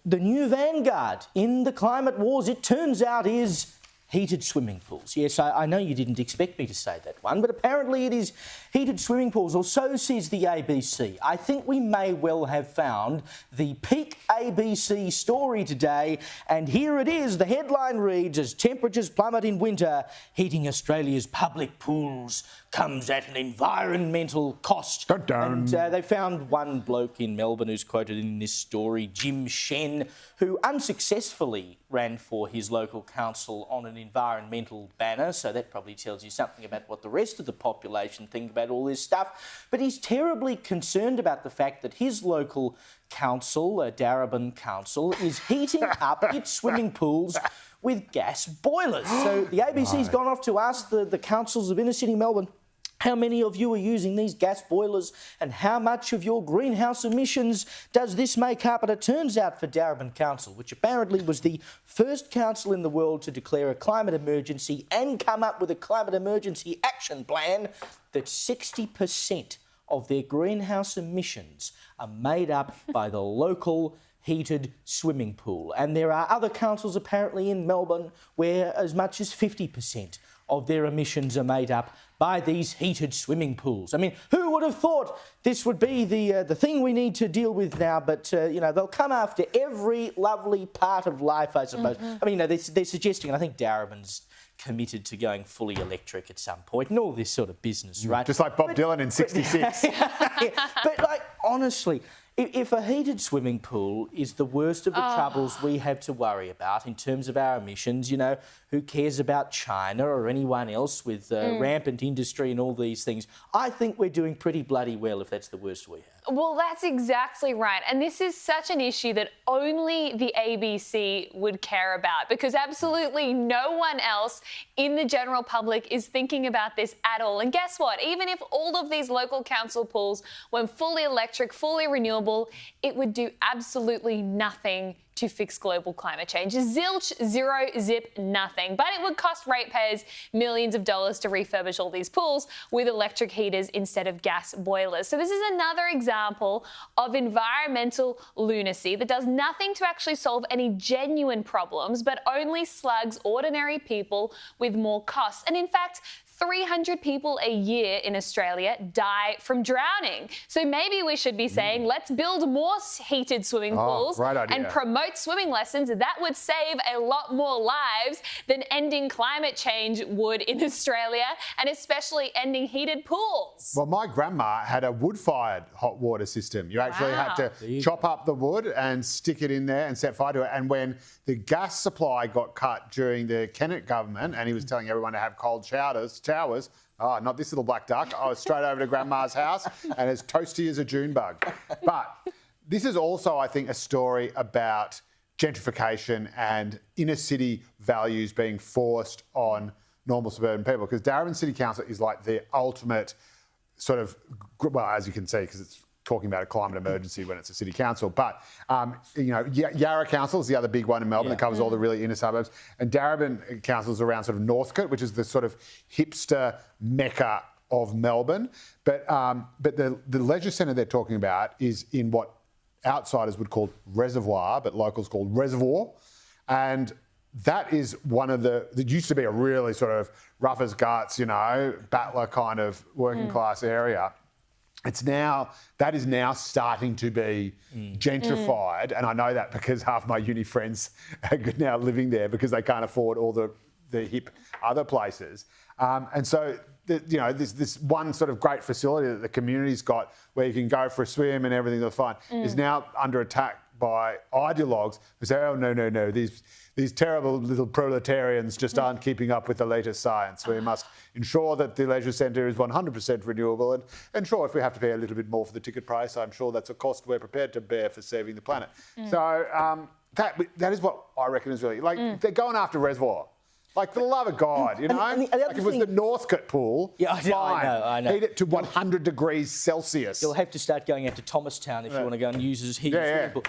the new vanguard in the climate wars, it turns out, is heated swimming pools. Yes, I know you didn't expect me to say that one, but apparently it is heated swimming pools, or so says the ABC. I think we may well have found the peak ABC story today, and here it is. The headline reads, as temperatures plummet in winter, heating Australia's public pools comes at an environmental cost. And they found one bloke in Melbourne who's quoted in this story, Jim Shen, who unsuccessfully ran for his local council on an environmental banner, so that probably tells you something about what the rest of the population think about all this stuff. But he's terribly concerned about the fact that his local council, Darebin Council, is heating up its swimming pools with gas boilers. So the ABC's gone off to ask the councils of inner city Melbourne, how many of you are using these gas boilers and how much of your greenhouse emissions does this make up? And it turns out for Darebin Council, which apparently was the first council in the world to declare a climate emergency and come up with a climate emergency action plan, that 60% of their greenhouse emissions are made up by the local heated swimming pool. And there are other councils apparently in Melbourne where as much as 50% of their emissions are made up by these heated swimming pools. I mean, who would have thought this would be the thing we need to deal with now? But, you know, they'll come after every lovely part of life, I suppose. I mean, you know, they're suggesting, and I think Darebin's committed to going fully electric at some point and all this sort of business, right? Just like Bob Dylan in 66. But, like, honestly, if a heated swimming pool is the worst of the troubles we have to worry about in terms of our emissions, you know, who cares about China or anyone else with rampant industry and all these things? I think we're doing pretty bloody well if that's the worst we have. Well, that's exactly right. And this is such an issue that only the ABC would care about, because absolutely no one else in the general public is thinking about this at all. And guess what? Even if all of these local council pools went fully electric, fully renewable, it would do absolutely nothing to fix global climate change. Zilch, zero, zip, nothing. But it would cost ratepayers millions of dollars to refurbish all these pools with electric heaters instead of gas boilers. So this is another example of environmental lunacy that does nothing to actually solve any genuine problems, but only slugs ordinary people with more costs. And in fact, 300 people a year in Australia die from drowning. So maybe we should be saying, let's build more heated swimming pools and promote swimming lessons. That would save a lot more lives than ending climate change would in Australia, and especially ending heated pools. Well, my grandma had a wood-fired hot water system. You actually had to chop up the wood and stick it in there and set fire to it. And when the gas supply got cut during the Kennett government, and he was telling everyone to have cold showers, not this little black duck. I was straight over to Grandma's house and as toasty as a June bug. But this is also, I think, a story about gentrification and inner city values being forced on normal suburban people, because Darebin City Council is like the ultimate sort of, well, as you can see, because it's talking about a climate emergency when it's a city council. But, you know, Yarra Council is the other big one in Melbourne that covers all the really inner suburbs. And Darebin Council is around sort of Northcote, which is the sort of hipster mecca of Melbourne. But the leisure centre they're talking about is in what outsiders would call reservoir, but locals call reservoir. And that is one of that used to be a really sort of rough as guts, you know, battler kind of working class area. That is now starting to be gentrified, and I know that because half my uni friends are now living there because they can't afford all the hip other places. And so, you know, this one sort of great facility that the community's got where you can go for a swim and everything's fine is now under attack by ideologues who say, oh, no, these terrible little proletarians just aren't keeping up with the latest science. We must ensure that the leisure centre is 100% renewable, and sure, if we have to pay a little bit more for the ticket price, I'm sure that's a cost we're prepared to bear for saving the planet. So that is what I reckon is really, like, they're going after reservoir. Like, for the love of God, you know? Like, it was the Northcote pool. Yeah, I know. Heat it to 100 degrees Celsius. You'll have to start going out to Thomastown if you want to go and use it as heating swimming pool.